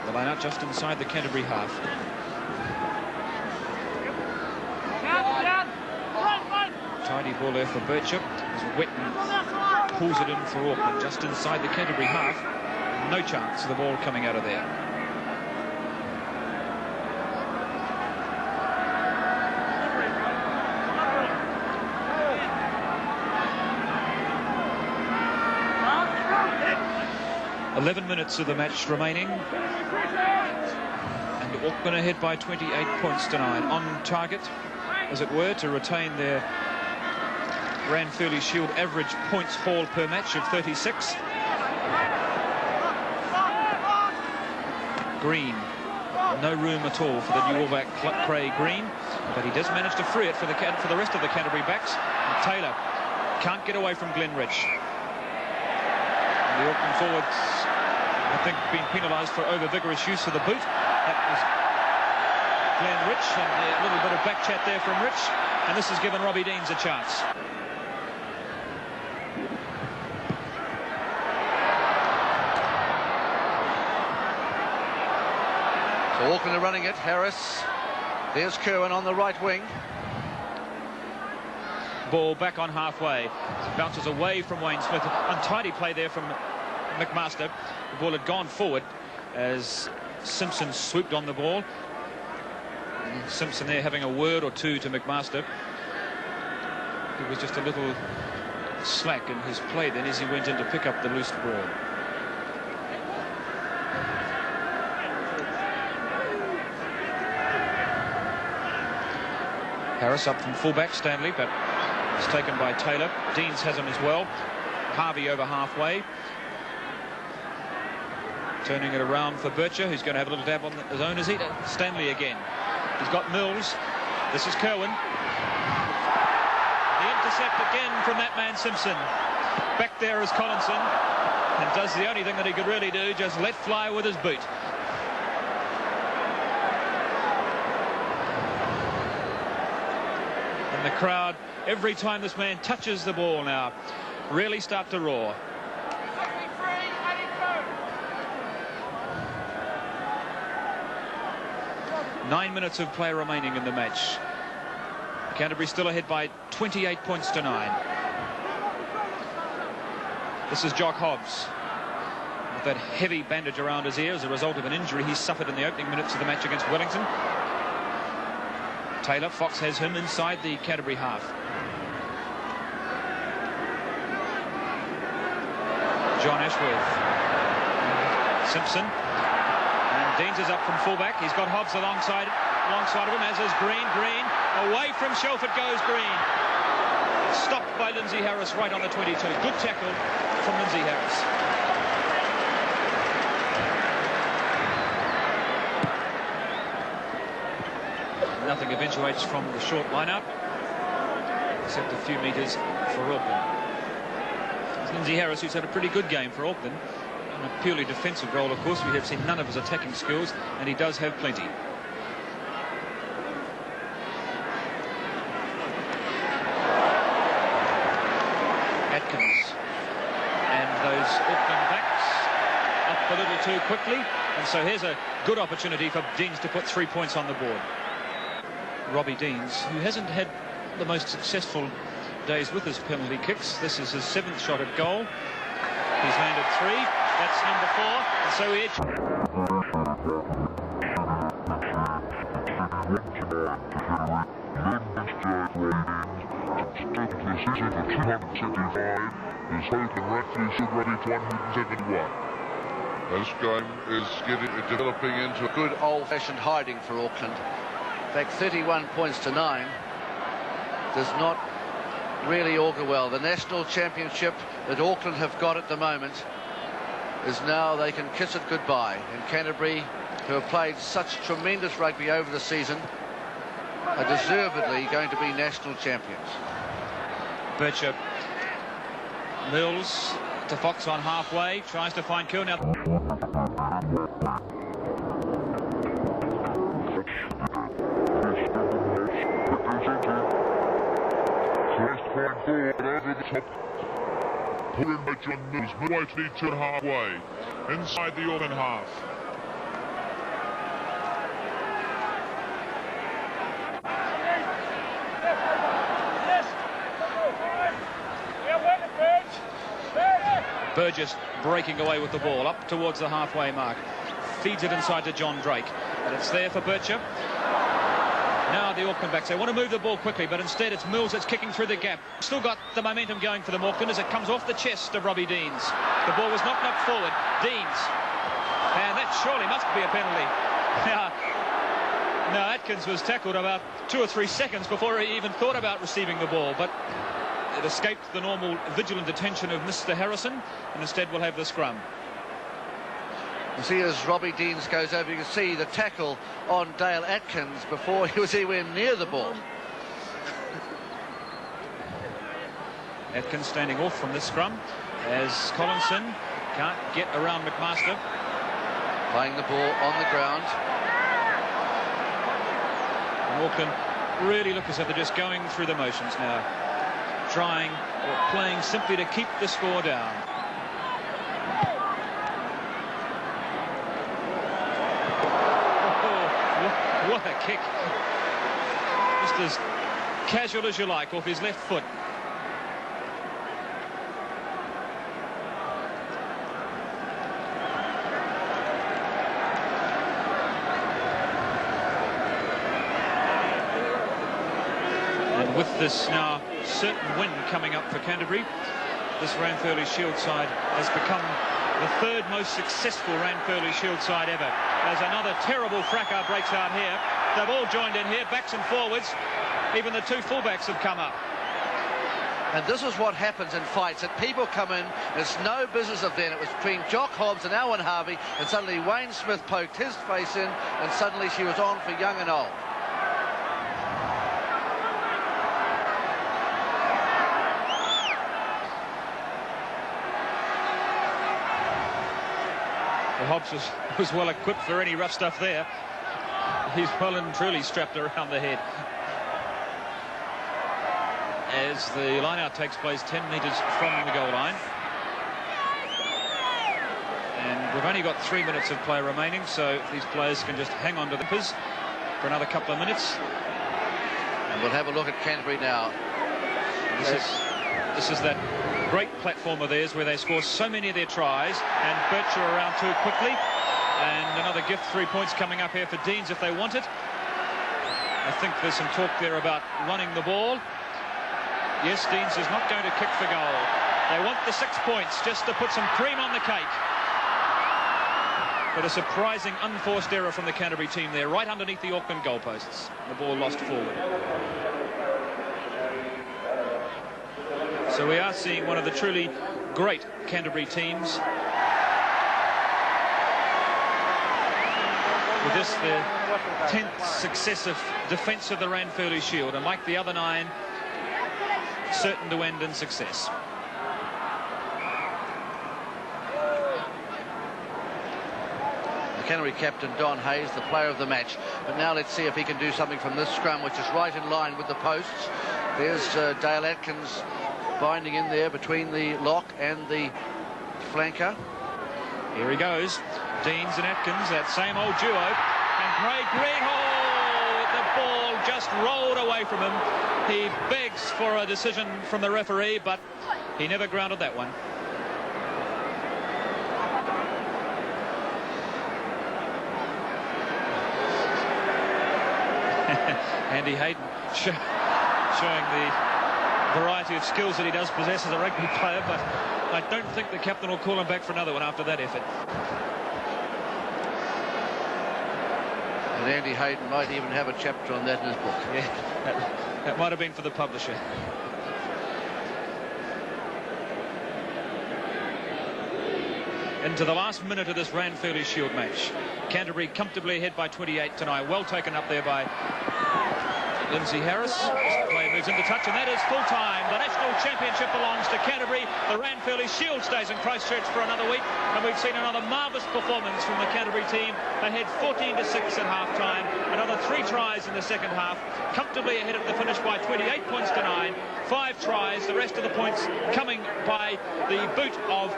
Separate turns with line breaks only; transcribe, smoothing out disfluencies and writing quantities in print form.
The line out just inside the Canterbury half. Tidy ball there for Birchip. As Wetton pulls it in for Auckland just inside the Canterbury half. No chance of the ball coming out of there. "11 minutes of the match remaining, and Auckland ahead by 28 points to 9. On target, as it were, to retain their Ranfurly Shield average points haul per match of 36. Green, no room at all for the new All Black Craig Green, but he does manage to free it for the rest of the Canterbury backs. And Taylor can't get away from Glenrich. And the Auckland forwards, I think, been penalised for over-vigorous use of the boot. That was Glenrich, and a little bit of back chat there from Rich, and this has given Robbie Deans a chance.
So Auckland are running it. Harris. There's Kirwan on the right wing.
Ball back on halfway. It bounces away from Wayne Smith. Untidy play there from McMaster. The ball had gone forward as Simpson swooped on the ball. Simpson there having a word or two to McMaster. He was just a little slack in his play then as he went in to pick up the loose ball. Harris up from fullback, Stanley, but it's taken by Taylor. Deans has him as well. Harvey over halfway. Turning it around for Bircher, who's going to have a little dab on his own. Is he? Stanley again. He's got Mills. This is Kirwan. The intercept again from that man Simpson. Back there is Collinson, and does the only thing that he could really do, just let fly with his boot. And the crowd, every time this man touches the ball now, really start to roar. Nine minutes of play remaining in the match. Canterbury still ahead by 28 points to 9. This is Jock Hobbs with that heavy bandage around his ear as a result of an injury he suffered in the opening minutes of the match against Wellington. Taylor, Fox has him inside the Canterbury half. John Ashworth. Simpson. And Deans is up from fullback. He's got Hobbs alongside of him, as is Green. Green. Away from Shelford goes Green. Stopped by Lindsay Harris right on the 22. Good tackle from Lindsay Harris. Nothing eventuates from the short line-out, except a few metres for Auckland. It's Lindsay Harris, who's had a pretty good game for Auckland. In a purely defensive role, of course, we have seen none of his attacking skills, and he does have plenty. Atkins. And those Auckland backs up a little too quickly, and so here's a good opportunity for Deans to put 3 points on the board. Robbie Deans, who hasn't had the most successful days with his penalty kicks. This is his 7th shot at goal. He's landed 3. That's number 4. And so he
This game is developing into
a good old-fashioned hiding for Auckland. In fact, 31 points to 9 does not really augur well. The national championship that Auckland have got at the moment is now they can kiss it goodbye. And Canterbury, who have played such tremendous rugby over the season, are deservedly going to be national champions.
Bircher. Mills to Fox on halfway, tries to find Kirwan.
Put in by John Mills, midway to the turn halfway, inside the Auckland half.
Burgess breaking away with the ball up towards the halfway mark. Feeds it inside to John Drake. And it's there for Bircher. Now the Auckland backs, they want to move the ball quickly, but instead it's Mills that's kicking through the gap. Still got the momentum going for them, Auckland, as it comes off the chest of Robbie Deans. The ball was not knocked forward. Deans. And that surely must be a penalty. Now Atkins was tackled about 2 or 3 seconds before he even thought about receiving the ball, but it escaped the normal vigilant attention of Mr. Harrison, and instead we'll have the scrum.
You see, as Robbie Deans goes over, you can see the tackle on Dale Atkins before he was anywhere near the ball.
Atkins standing off from this scrum as Collinson can't get around McMaster.
Playing the ball on the ground.
And Auckland really look as if they're just going through the motions now, trying or playing simply to keep the score down. Oh, what a kick. Just as casual as you like, off his left foot. With this now certain win coming up for Canterbury, this Ranfurly Shield side has become the 3rd most successful Ranfurly Shield side ever. As another terrible fracas breaks out here. They've all joined in here, backs and forwards. Even the 2 fullbacks have come up.
And this is what happens in fights, that people come in, it's no business of them. It was between Jock Hobbs and Alwyn Harvey, and suddenly Wayne Smith poked his face in, and suddenly she was on for young and old.
Hobbs was well equipped for any rough stuff there. He's well and truly strapped around the head. As the line-out takes place 10 metres from the goal line. And we've only got 3 minutes of play remaining, so if these players can just hang on to the piss for another couple of minutes.
And we'll have a look at Canterbury now.
This is that great platform of theirs where they score so many of their tries, and Bircher around too quickly, and another gift 3 points coming up here for Deans if they want it. I think there's some talk there about running the ball. Yes, Deans is not going to kick for goal. They want the 6 points just to put some cream on the cake. But a surprising unforced error from the Canterbury team there, right underneath the Auckland goalposts. The ball lost forward. So we are seeing one of the truly great Canterbury teams. With this, the 10th successive defence of the Ranfurly Shield, and like the other 9, certain to end in success.
The Canterbury captain, Don Hayes, the player of the match. But now let's see if he can do something from this scrum, which is right in line with the posts. There's Dale Atkins binding in there between the lock and the flanker.
Here he goes. Deans and Atkins, that same old duo. And Craig Green, the ball just rolled away from him. He begs for a decision from the referee, but he never grounded that one. Andy Hayden showing the variety of skills that he does possess as a rugby player, but I don't think the captain will call him back for another one after that effort.
And Andy Hayden might even have a chapter on that in his book.
Yeah, that might have been for the publisher. Into the last minute of this Ranfurly Shield match. Canterbury comfortably ahead by 28 tonight. Well taken up there by Lindsay Harris. play moves into touch, and that is full time. The National Championship belongs to Canterbury. The Ranfurly Shield stays in Christchurch for another week, and we've seen another marvellous performance from the Canterbury team. Ahead 14-6 at half-time. Another 3 tries in the second half. Comfortably ahead of the finish by 28 points to 9. 5 tries, the rest of the points coming by the boot of